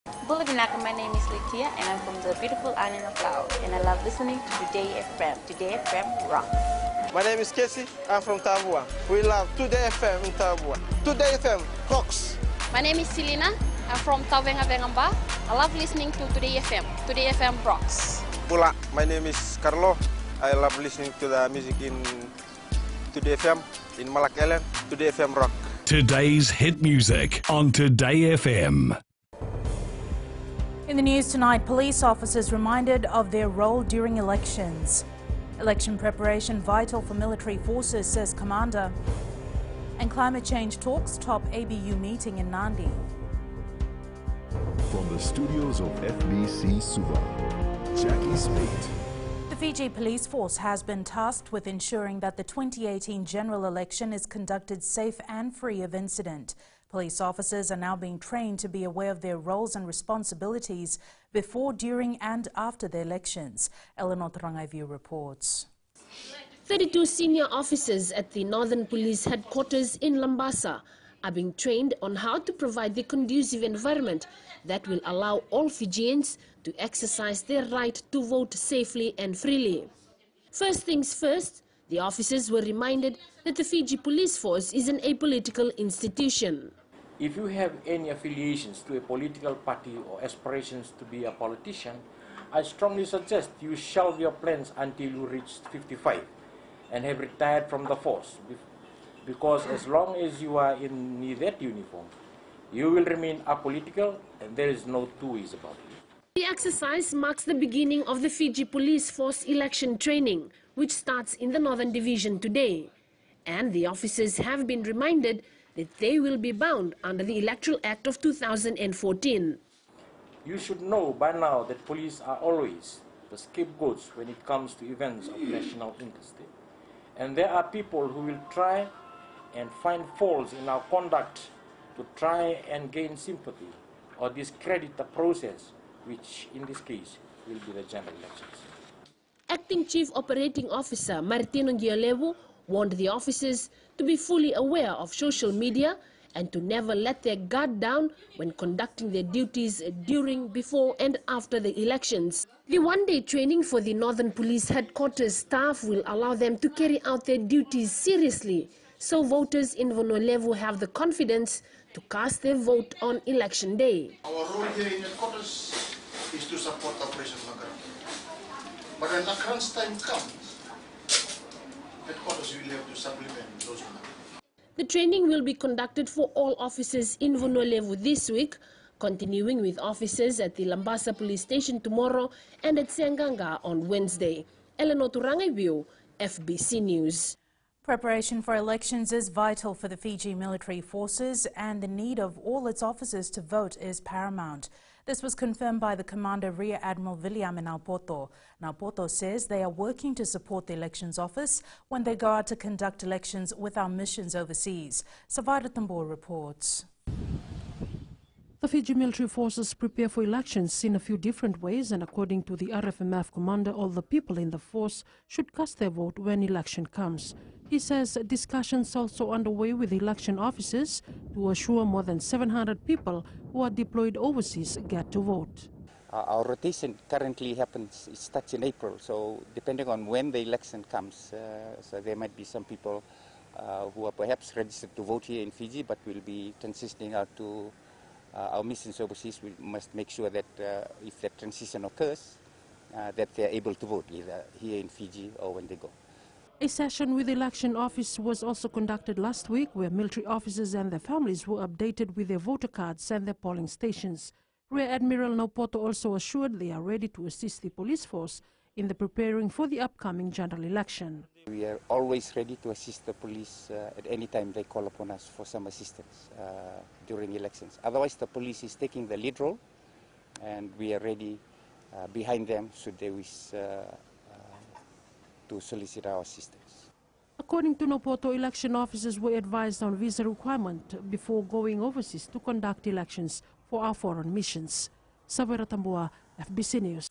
Bulavinaka, my name is Litia and I'm from the beautiful island of Laos and I love listening to Today FM. Today FM rock. My name is Casey, I'm from Tabua. We love Today FM in Tabua. Today FM rocks. My name is Selena, I'm from Tavenga Vengamba. I love listening to Today FM. Today FM rocks. Pula, my name is Carlo. I love listening to the music in Today FM, in Malak Island. Today FM rock. Today's hit music on Today FM. In the news tonight, police officers reminded of their role during elections. Election preparation vital for military forces, says Commander. And climate change talks top ABU meeting in Nadi. From the studios of FBC Suva, Jackie Spate. The Fiji Police Force has been tasked with ensuring that the 2018 general election is conducted safe and free of incident. Police officers are now being trained to be aware of their roles and responsibilities before, during and after the elections. Eleanor Tarangaivu reports. 32 senior officers at the Northern Police Headquarters in Lambasa are being trained on how to provide the conducive environment that will allow all Fijians to exercise their right to vote safely and freely. First things first, the officers were reminded that the Fiji Police Force is an apolitical institution. If you have any affiliations to a political party or aspirations to be a politician, I strongly suggest you shelve your plans until you reach 55 and have retired from the force. Because as long as you are in that uniform, you will remain apolitical and there is no two ways about it. The exercise marks the beginning of the Fiji Police Force election training, which starts in the Northern Division today. And the officers have been reminded that they will be bound under the Electoral Act of 2014. You should know by now that police are always the scapegoats when it comes to events of national interest. And there are people who will try and find faults in our conduct to try and gain sympathy or discredit the process, which in this case will be the general elections. Acting Chief Operating Officer Martino Ngiolevu warned the officers to be fully aware of social media and to never let their guard down when conducting their duties during, before and after the elections. The one-day training for the Northern Police Headquarters staff will allow them to carry out their duties seriously, so voters in Vonolevu have the confidence to cast their vote on election day. Our role here in headquarters is to support Operation Lakaran. But when Lakaran's time comes, headquarters will have to supplement those ones. The training will be conducted for all officers in Vonolevu this week, continuing with officers at the Lambasa Police Station tomorrow and at Senganga on Wednesday. Eleanor Turangaivu, FBC News. Preparation for elections is vital for the Fiji military forces and the need of all its officers to vote is paramount. This was confirmed by the Commander Rear Admiral William Naupoto. Naupoto says they are working to support the Elections Office when they go out to conduct elections with our missions overseas. Savara Tambor reports. The Fiji military forces prepare for elections in a few different ways, and according to the RFMF commander, all the people in the force should cast their vote when election comes. He says discussions also underway with election officers to assure more than 700 people who are deployed overseas get to vote. Our rotation currently happens, it starts in April, so depending on when the election comes, so there might be some people who are perhaps registered to vote here in Fiji but will be transitioning out to our missions overseas. We must make sure that if that transition occurs, that they are able to vote either here in Fiji or when they go. A session with the election office was also conducted last week where military officers and their families were updated with their voter cards and their polling stations. Rear Admiral Naupoto also assured they are ready to assist the police force in the preparing for the upcoming general election. We are always ready to assist the police at any time they call upon us for some assistance during elections. Otherwise, the police is taking the lead role and we are ready behind them should they wish to solicit our assistance. According to Naupoto, election officers were advised on visa requirement before going overseas to conduct elections for our foreign missions. Savera Tambua, FBC News.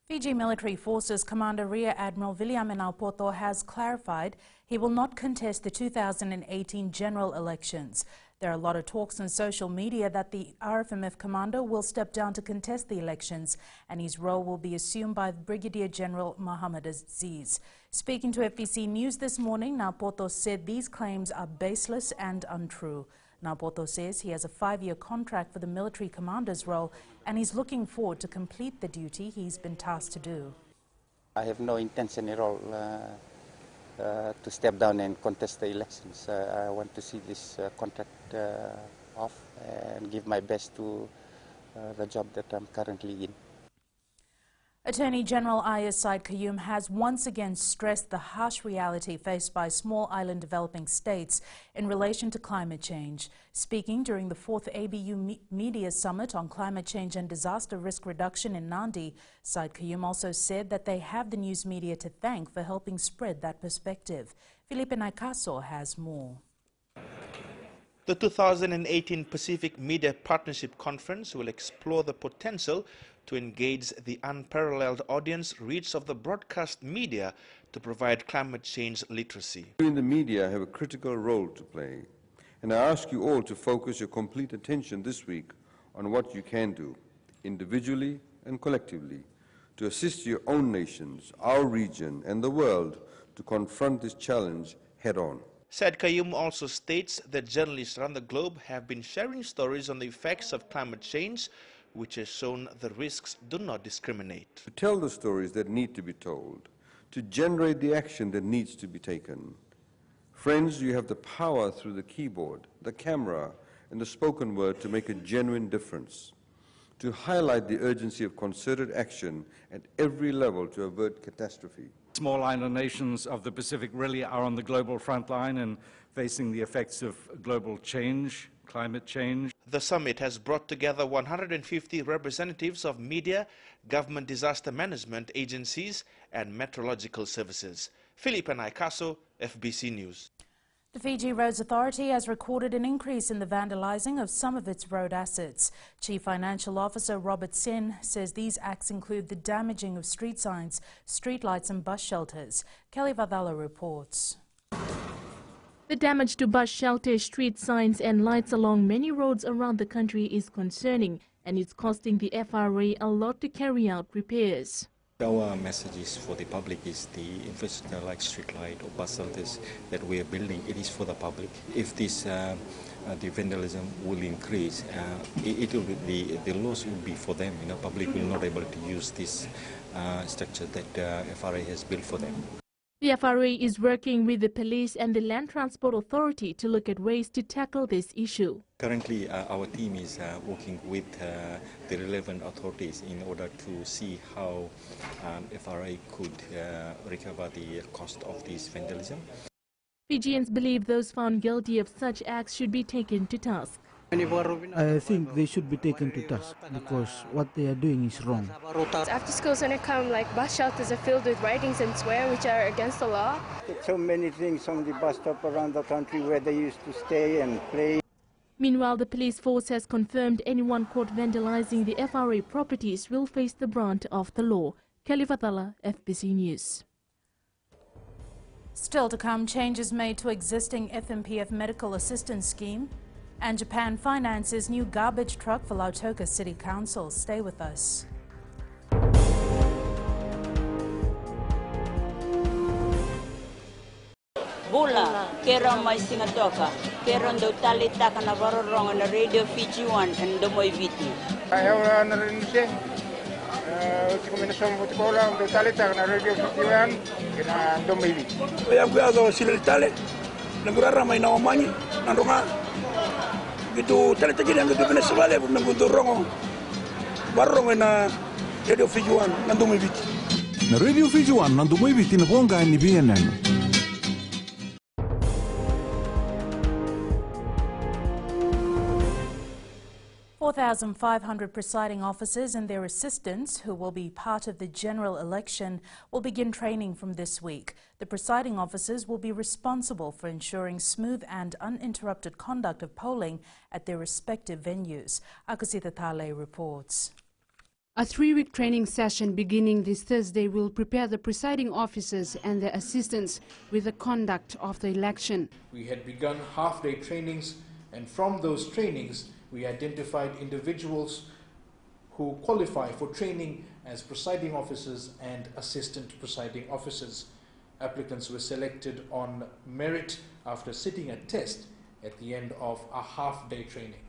Fiji Military Forces Commander Rear Admiral William Naupoto has clarified he will not contest the 2018 general elections. There are a lot of talks on social media that the RFMF commander will step down to contest the elections, and his role will be assumed by Brigadier General Muhammad Aziz. Speaking to FBC News this morning, Napoto said these claims are baseless and untrue. Napoto says he has a 5-year contract for the military commander's role, and he's looking forward to complete the duty he's been tasked to do. I have no intention at all to step down and contest the elections. I want to see this contract off and give my best to the job that I'm currently in. Attorney General Ayers Said Qayyum has once again stressed the harsh reality faced by small island developing states in relation to climate change. Speaking during the 4th ABU Media Summit on Climate Change and Disaster Risk Reduction in Nadi, Said Qayyum also said that they have the news media to thank for helping spread that perspective. Felipe Naikaso has more. The 2018 Pacific Media Partnership Conference will explore the potential to engage the unparalleled audience reach of the broadcast media to provide climate change literacy. You in the media have a critical role to play, and I ask you all to focus your complete attention this week on what you can do, individually and collectively, to assist your own nations, our region, and the world to confront this challenge head-on. Said Qayyum also states that journalists around the globe have been sharing stories on the effects of climate change, which has shown the risks do not discriminate. To tell the stories that need to be told, to generate the action that needs to be taken. Friends, you have the power through the keyboard, the camera, and the spoken word to make a genuine difference, to highlight the urgency of concerted action at every level to avert catastrophe. Small island nations of the Pacific really are on the global front line and facing the effects of global change, climate change. The summit has brought together 150 representatives of media, government disaster management agencies, and meteorological services. Felipe Naikaso, FBC News. The Fiji Roads Authority has recorded an increase in the vandalising of some of its road assets. Chief Financial Officer Robert Sen says these acts include the damaging of street signs, streetlights and bus shelters. Kelly Vadala reports. The damage to bus shelters, street signs and lights along many roads around the country is concerning, and it's costing the FRA a lot to carry out repairs. Our messages for the public is the infrastructure like street light or bus shelters that we are building, it is for the public. If this the vandalism will increase, it will be the loss will be for them. Public will not be able to use this structure that FRA has built for them. The FRA is working with the police and the Land Transport Authority to look at ways to tackle this issue. Currently, our team is working with the relevant authorities in order to see how FRA could recover the cost of this vandalism. Fijians believe those found guilty of such acts should be taken to task. I think they should be taken to task because what they are doing is wrong. After schools when I come, like bus shelters are filled with writings and swear which are against the law. So many things on the bus stop around the country where they used to stay and play. Meanwhile, the police force has confirmed anyone caught vandalizing the FRA properties will face the brunt of the law. Kelly Vatala, FBC News. Still to come, changes made to existing FMPF medical assistance scheme. And Japan finances new garbage truck for Loka City Council. Stay with us. Bula, kera mai singatoka, kera ndo talita kana varorong na Radio Fiji 1 and Domoy Viti. Ayaw na rin siya. Uti kombinasyon mo tikola ndo talita kana Radio Fiji 1 kina Domoy Viti. Ayaw ko azo sila tale. Nagurara may nawamanyi nandunga. Gitu talita gini ang gitu Venezuela pun nagudurong barong na Radio Fiji 1 na Domoy Viti. Na Radio Fiji 1 na Domoy Viti na ponga ni BNN. 4,500 presiding officers and their assistants, who will be part of the general election, will begin training from this week. The presiding officers will be responsible for ensuring smooth and uninterrupted conduct of polling at their respective venues. Akusita Thale reports. A 3-week training session beginning this Thursday will prepare the presiding officers and their assistants with the conduct of the election. We had begun half-day trainings and from those trainings we identified individuals who qualify for training as presiding officers and assistant presiding officers. Applicants were selected on merit after sitting a test at the end of a half-day training.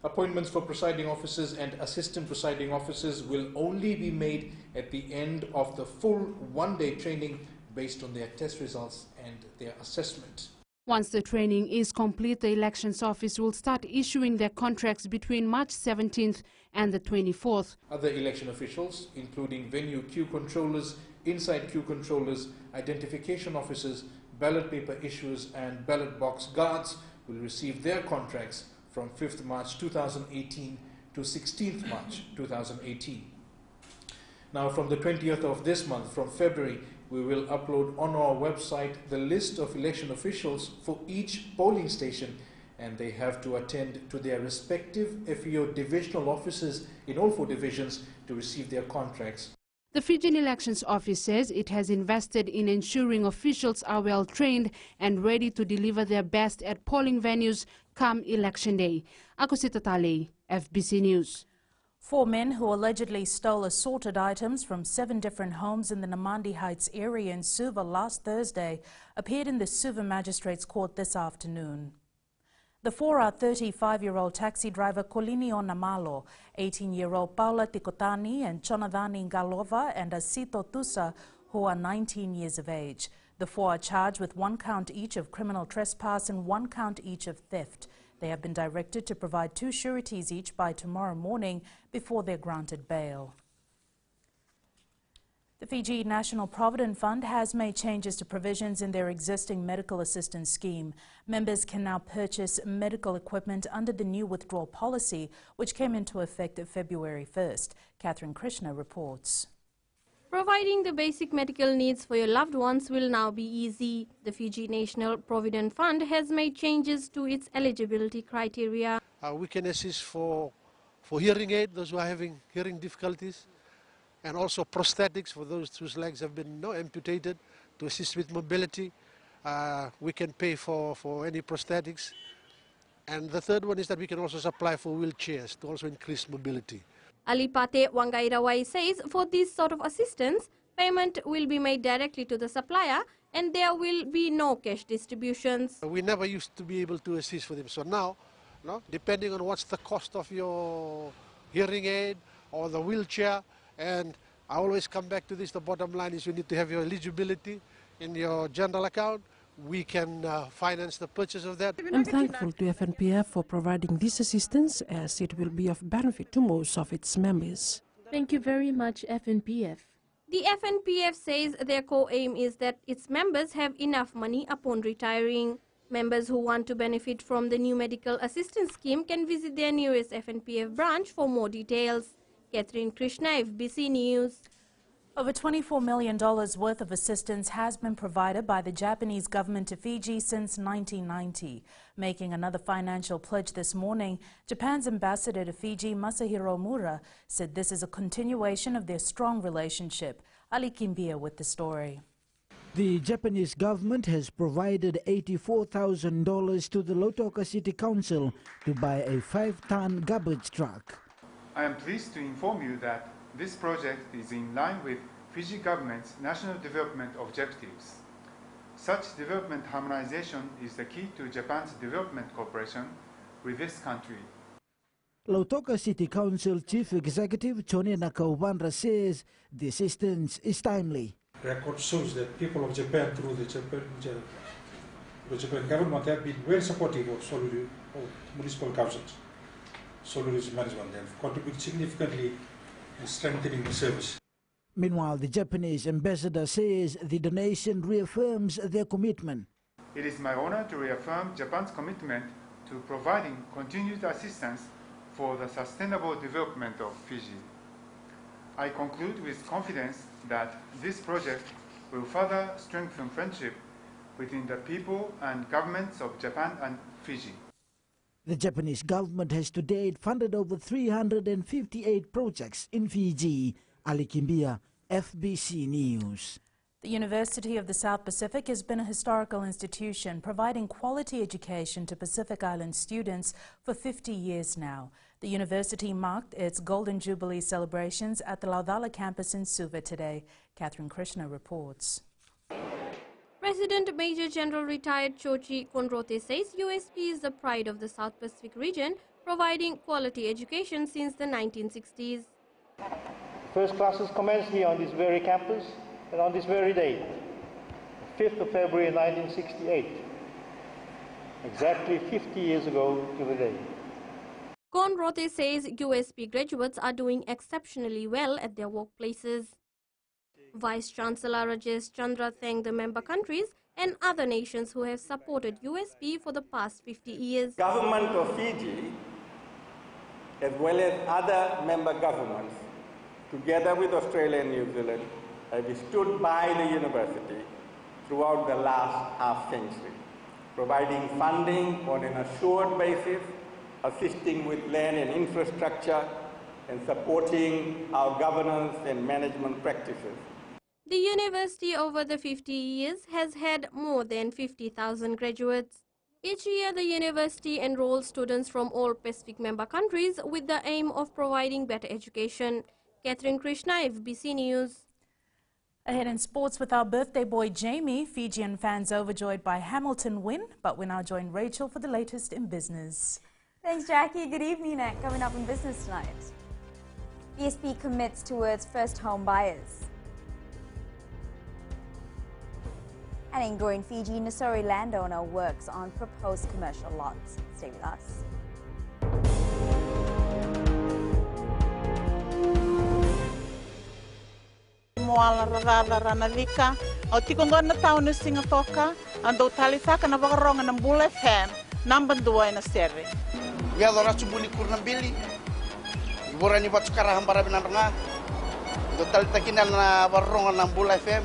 Appointments for presiding officers and assistant presiding officers will only be made at the end of the full one-day training based on their test results and their assessment. Once the training is complete, the Elections Office will start issuing their contracts between March 17th and the 24th. Other election officials, including venue queue controllers, inside queue controllers, identification officers, ballot paper issuers and ballot box guards, will receive their contracts from 5th March 2018 to 16th March 2018. Now, from the 20th of this month, from February, we will upload on our website the list of election officials for each polling station, and they have to attend to their respective FEO divisional offices in all 4 divisions to receive their contracts. The Fijian Elections Office says it has invested in ensuring officials are well trained and ready to deliver their best at polling venues come Election Day. Ako si Tatale, FBC News. 4 men who allegedly stole assorted items from 7 different homes in the Namandi Heights area in Suva last Thursday appeared in the Suva Magistrates Court this afternoon. The 4 are 35-year-old taxi driver Kolinio Namalo, 18-year-old Paula Tikotani and Chonadani Galova and Asito Tusa, who are 19 years of age. The 4 are charged with 1 count each of criminal trespass and 1 count each of theft. They have been directed to provide 2 sureties each by tomorrow morning before they're granted bail. The Fiji National Provident Fund has made changes to provisions in their existing medical assistance scheme. Members can now purchase medical equipment under the new withdrawal policy, which came into effect February 1st. Catherine Krishna reports. Providing the basic medical needs for your loved ones will now be easy. The Fiji National Provident Fund has made changes to its eligibility criteria. We can assist for hearing aid, those who are having hearing difficulties, and also prosthetics for those whose legs have been amputated to assist with mobility. We can pay for any prosthetics. And the third one is that we can also supply for wheelchairs to also increase mobility. Alipate Wangairawai says for this sort of assistance, payment will be made directly to the supplier and there will be no cash distributions. We never used to be able to assist for them. So now, depending on what's the cost of your hearing aid or the wheelchair, and I always come back to this, the bottom line is you need to have your eligibility in your general account. We can finance the purchase of that. I'm thankful to FNPF for providing this assistance, as it will be of benefit to most of its members. Thank you very much, FNPF. The FNPF says their core aim is that its members have enough money upon retiring. Members who want to benefit from the new medical assistance scheme can visit their nearest FNPF branch for more details. Catherine Krishna, FBC News. Over $24 million worth of assistance has been provided by the Japanese government to Fiji since 1990. Making another financial pledge this morning, Japan's ambassador to Fiji, Masahiro Mura, said this is a continuation of their strong relationship. Ali Kimbia with the story. The Japanese government has provided $84,000 to the Loka City Council to buy a 5-ton garbage truck. I am pleased to inform you that this project is in line with Fiji government's national development objectives. Such development harmonization is the key to Japan's development cooperation with this country. Loka City Council Chief Executive Chone Nakaubandra says the assistance is timely. Record shows that people of Japan, through the Japan government, have been very supportive of municipal councils, Soluris management. They have contributed significantly in strengthening the service. Meanwhile, the Japanese ambassador says the donation reaffirms their commitment. It is my honor to reaffirm Japan's commitment to providing continued assistance for the sustainable development of Fiji. I conclude with confidence that this project will further strengthen friendship between the people and governments of Japan and Fiji. The Japanese government has to date funded over 358 projects in Fiji. Ali Kimbia, FBC News. The University of the South Pacific has been a historical institution providing quality education to Pacific Island students for 50 years now. The university marked its Golden Jubilee celebrations at the Laudala campus in Suva today. Catherine Krishna reports. President Major General retired Chochi Konrote says USP is the pride of the South Pacific region, providing quality education since the 1960s. First classes commenced here on this very campus and on this very day, 5th of February 1968, exactly 50 years ago to the day. Konrote says USP graduates are doing exceptionally well at their workplaces. Vice-Chancellor Rajesh Chandra thanked the member countries and other nations who have supported USP for the past 50 years. Government of Fiji, as well as other member governments, together with Australia and New Zealand, have stood by the university throughout the last half-century, providing funding on an assured basis, assisting with land and infrastructure, and supporting our governance and management practices. The university over the 50 years has had more than 50,000 graduates. Each year, the university enrolls students from all Pacific member countries with the aim of providing better education. Catherine Krishna, FBC News. Ahead in sports with our birthday boy Jamie, Fijian fans overjoyed by Hamilton win, but we now join Rachel for the latest in business. Thanks, Jackie. Good evening. Coming up in business tonight, BSP commits towards first home buyers. And in growing Fiji, Nusori landowner works on proposed commercial lots. Stay with us. Moala rarala ranavika, o tikongona tauna singatoka, ando talisaka na wakaronga ng Bula FM, number 2 na sere. Yalo rasu buni kurnambili, iborani batukara hambara binaranga, do talitakina na wakaronga ng Bula FM,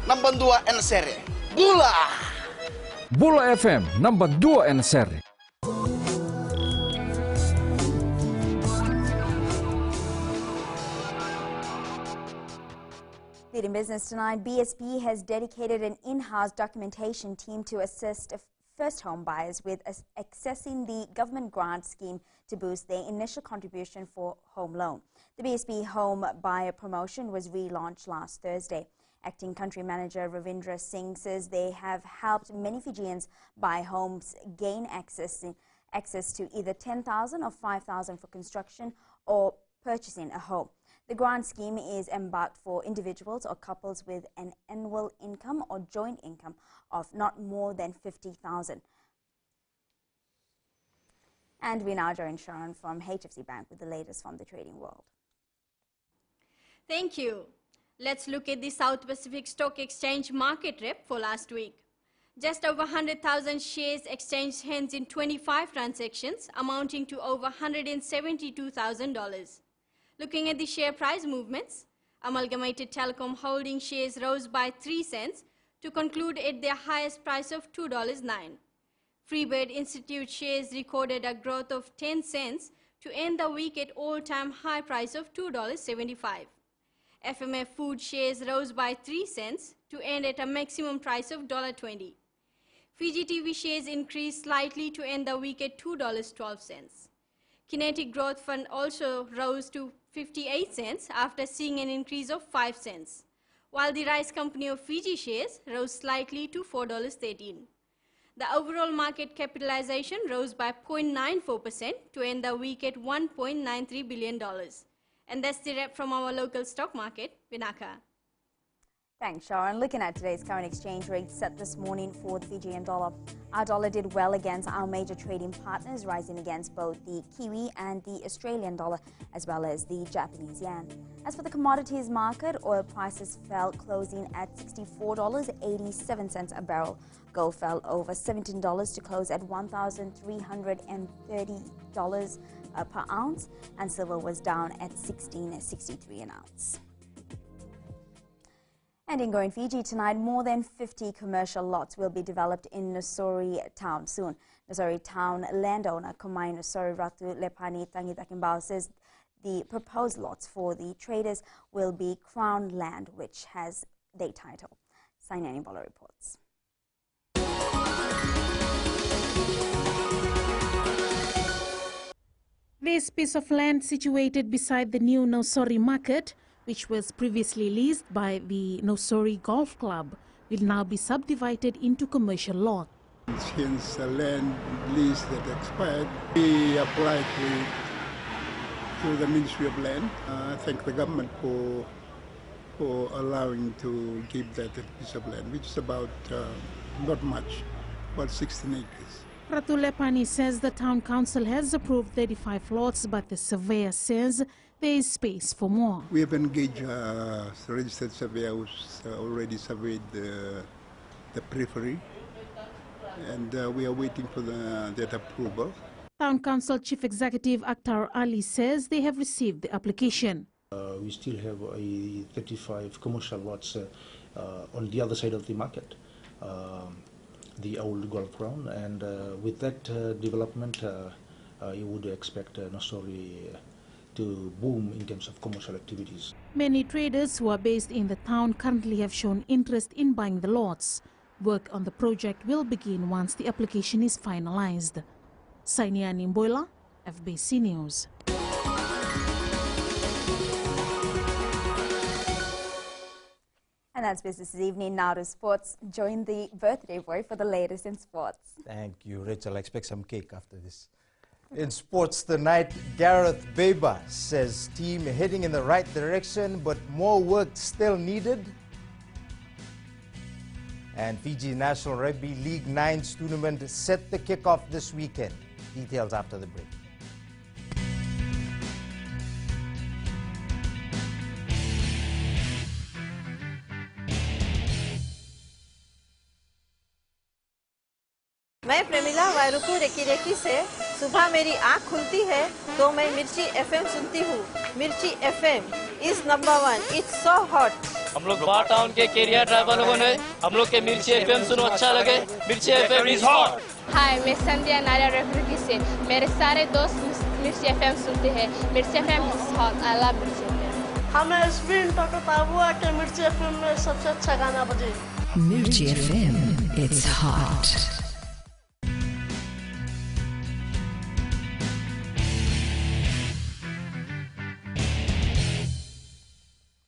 number 2 na sere. Bula! Bula FM, number 2 na sere. Leading business tonight, BSP has dedicated an in-house documentation team to assist first home buyers with accessing the government grant scheme to boost their initial contribution for home loan. The BSP Home Buyer Promotion was relaunched last Thursday. Acting Country Manager Ravindra Singh says they have helped many Fijians buy homes gain access to either $10,000 or $5,000 for construction or purchasing a home. The grant scheme is embarked for individuals or couples with an annual income or joint income of not more than $50,000. And we now join Sharon from HFC Bank with the latest from the trading world. Thank you. Let's look at the South Pacific Stock Exchange market rep for last week. Just over 100,000 shares exchanged hands in 25 transactions, amounting to over $172,000. Looking at the share price movements, Amalgamated Telecom Holding shares rose by 3 cents to conclude at their highest price of $2.09. Freebird Institute shares recorded a growth of 10 cents to end the week at all-time high price of $2.75. FMF Food shares rose by 3 cents to end at a maximum price of $1.20. Fiji TV shares increased slightly to end the week at $2.12. Kinetic Growth Fund also rose to 58 cents after seeing an increase of 5 cents, while the Rice Company of Fiji shares rose slightly to $4.13. The overall market capitalization rose by 0.94% to end the week at $1.93 billion. And that's the wrap from our local stock market, Vinaka. Thanks, Sharon. Looking at today's current exchange rate set this morning for the Fijian dollar. Our dollar did well against our major trading partners, rising against both the Kiwi and the Australian dollar, as well as the Japanese yen. As for the commodities market, oil prices fell, closing at $64.87 a barrel. Gold fell over $17 to close at $1,330 per ounce, and silver was down at $16.63 an ounce. And in Going Fiji tonight, more than 50 commercial lots will be developed in Nusori town soon. Nusori town landowner Komai Nusori Ratu Lepani Tangitakimbao says the proposed lots for the traders will be crown land, which has their title. Sainani Bola reports. This piece of land situated beside the new Nosori market, which was previously leased by the Nosori Golf Club, will now be subdivided into commercial lots. Since the land lease that expired, we applied to the Ministry of Land. I thank the government for allowing to give that piece of land, which is about not much, about 16 acres. Ratu Lepani says the town council has approved 35 lots, but the surveyor says there is space for more. We have engaged a registered surveyor who's already surveyed the periphery, and we are waiting for that approval. Town Council Chief Executive Akhtar Ali says they have received the application. We still have 35 commercial lots on the other side of the market, the old golf ground, and with that development, you would expect Nosori to boom in terms of commercial activities. Many traders who are based in the town currently have shown interest in buying the lots. Work on the project will begin once the application is finalized. Sainiani Mboila, FBC News. And that's business this evening. Now to sports. Join the birthday boy for the latest in sports. Thank you, Rachel. I expect some cake after this. In sports tonight, Gareth Baber says team heading in the right direction, but more work still needed. And Fiji National Rugby League 9's tournament set the kickoff this weekend. Details after the break. मैं Premila वायरुकू recce recce से सुबह मेरी आँख खुलती है तो मैं मिर्ची एफएम सुनती हूँ. मिर्ची FM is number 1. It's so hot. हम लोग बार टाउन के कैरियर ड्राइवर लोगों ने हम लोग के मिर्ची एफएम सुनो अच्छा लगे. मिर्ची एफएम इज हॉट. हाय, मैं संध्या नारिया रेफरेकी से. मेरे सारे दोस्त मिर्ची एफएम सुनते हैं. मिर्ची FM is hot. I love मिर्ची एफएम. हमें स्पिन टोटो ताबुआ के मिर्ची एफएम में सबसे अच्छा गाना बजे. मिर्ची FM it's hot.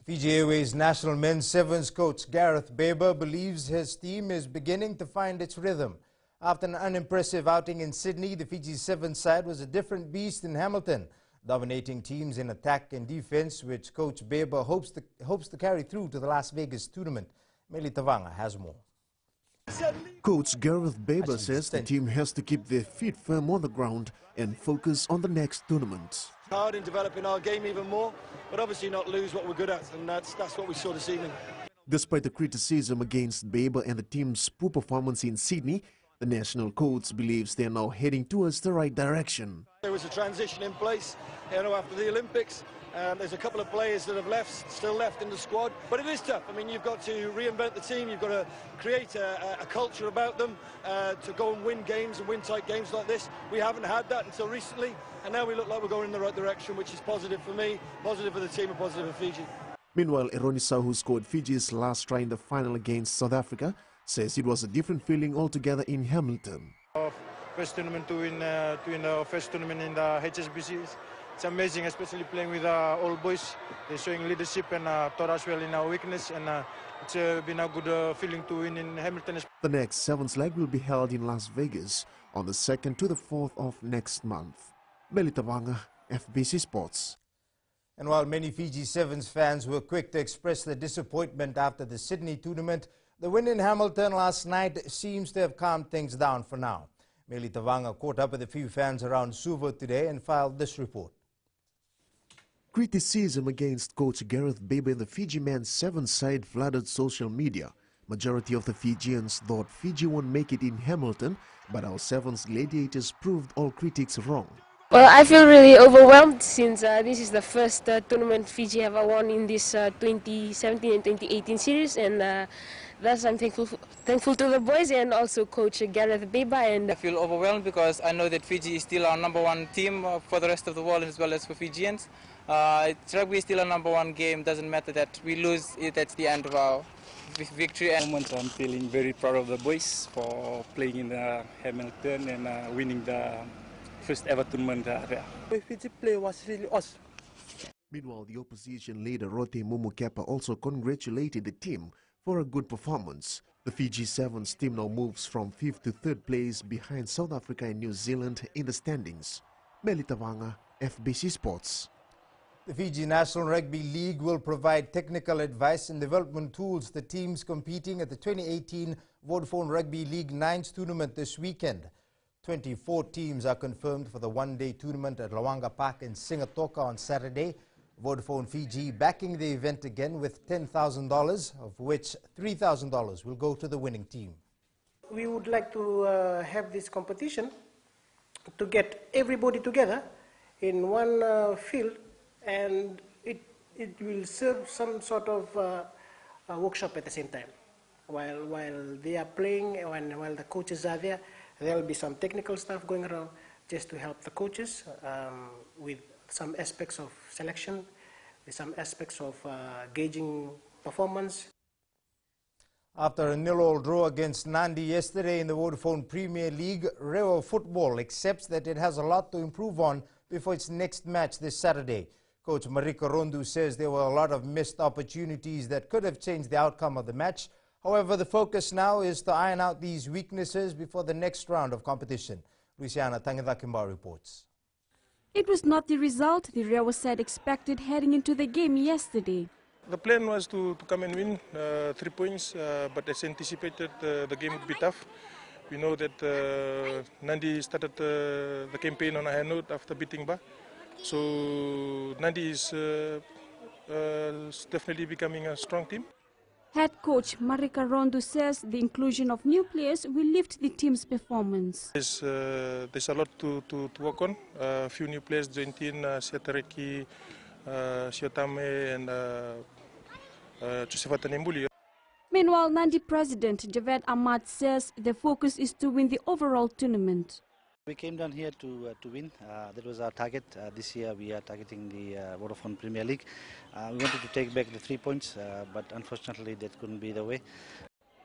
Fiji Airways national men's sevens coach Gareth Baber believes his team is beginning to find its rhythm. After an unimpressive outing in Sydney, the Fiji sevens side was a different beast in Hamilton, dominating teams in attack and defense, which coach Baber hopes to carry through to the Las Vegas tournament. Meli Tavanga has more. Coach Gareth Baber says the team has to keep their feet firm on the ground and focus on the next tournament. Hard in developing our game even more, but obviously not lose what we're good at, and that's what we saw this evening. Despite the criticism against Baber and the team's poor performance in Sydney, the national coach believes they are now heading towards the right direction. There was a transition in place, after the Olympics. There's a couple of players that have still left in the squad, but it is tough. I mean, you've got to reinvent the team. You've got to create a culture about them to go and win games and win tight games like this. We haven't had that until recently, and now we look like we're going in the right direction, which is positive for me, positive for the team, and positive for Fiji. Meanwhile, Eronisa, who scored Fiji's last try in the final against South Africa, says it was a different feeling altogether in Hamilton. First tournament to win the first tournament in the HSBC. It's amazing, especially playing with old boys. They're showing leadership and taught us well in our weakness, and it's been a good feeling to win in Hamilton. The next sevens leg will be held in Las Vegas on the 2nd to the 4th of next month. Meli Tavanga, FBC Sports. And while many Fiji Sevens fans were quick to express their disappointment after the Sydney tournament, the win in Hamilton last night seems to have calmed things down for now. Meli Tavanga caught up with a few fans around Suva today and filed this report. Criticism against coach Gareth Baber and the Fiji men's sevens side flooded social media. Majority of the Fijians thought Fiji won't make it in Hamilton, but our sevens gladiators proved all critics wrong. Well, I feel really overwhelmed since this is the first tournament Fiji ever won in this 2017 and 2018 series, and thus I'm thankful to the boys and also coach Gareth Baber. And I feel overwhelmed because I know that Fiji is still our #1 team for the rest of the world as well as for Fijians. Rugby is still a #1 game. Doesn't matter that we lose it at the end of our victory. I'm feeling very proud of the boys for playing in the Hamilton and winning the first ever tournament there. The Fiji play was really awesome. Meanwhile, the opposition leader Rote Mumukapa also congratulated the team for a good performance. The Fiji Sevens team now moves from 5th to 3rd place behind South Africa and New Zealand in the standings. Melita Vanga, FBC Sports. The Fiji National Rugby League will provide technical advice and development tools to teams competing at the 2018 Vodafone Rugby League 9s tournament this weekend. 24 teams are confirmed for the one-day tournament at Lawanga Park in Singatoka on Saturday. Vodafone Fiji backing the event again with $10,000, of which $3,000 will go to the winning team. We would like to have this competition to get everybody together in one field, and it will serve some sort of workshop at the same time. While they are playing and while the coaches are there, there will be some technical stuff going around just to help the coaches with some aspects of selection, with some aspects of gauging performance. After a 0-0 draw against Nadi yesterday in the Vodafone Premier League, Rewa Football accepts that it has a lot to improve on before its next match this Saturday. Coach Marika Rondu says there were a lot of missed opportunities that could have changed the outcome of the match. However, the focus now is to iron out these weaknesses before the next round of competition. Luciana Tangadakimba reports. It was not the result the Rewa side expected heading into the game yesterday. The plan was to come and win 3 points, but as anticipated, the game would be tough. We know that Nadi started the campaign on a high note after beating Ba. So Nadi is definitely becoming a strong team. Head coach Marika Rondu says the inclusion of new players will lift the team's performance. There's a lot to work on. A few new players joined in, Siatareki, Siotame and Josephat Nembuli. Meanwhile, Nadi president Javed Ahmad says the focus is to win the overall tournament. We came down here to win. That was our target. This year we are targeting the Vodafone Premier League. We wanted to take back the 3 points, but unfortunately that couldn't be the way.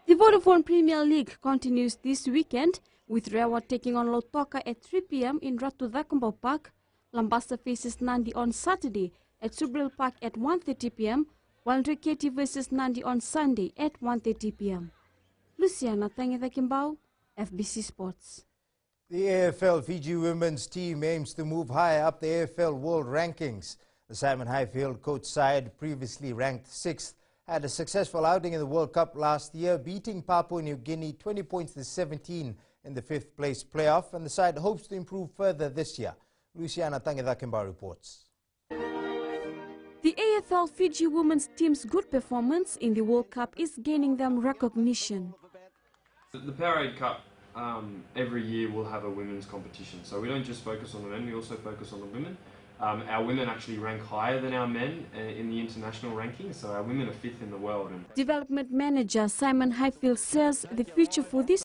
The Vodafone Premier League continues this weekend, with Rewa taking on Lautoka at 3 p.m. in Ratu Dakumba Park. Lambasa faces Nadi on Saturday at Subril Park at 1:30 p.m., while Reketi versus Nadi on Sunday at 1:30 p.m. Luciana Tangedakimbau, FBC Sports. The AFL Fiji women's team aims to move higher up the AFL World Rankings. The Simon Highfield coach side, previously ranked 6th, had a successful outing in the World Cup last year, beating Papua New Guinea 20 points to 17 in the 5th place playoff, and the side hopes to improve further this year. Luciana Tangedakimba reports. The AFL Fiji women's team's good performance in the World Cup is gaining them recognition. The Powerade Cup, every year we'll have a women's competition. So we don't just focus on the men, we also focus on the women. Our women actually rank higher than our men in the international ranking, so our women are 5th in the world. Development manager Simon Highfield says the future for this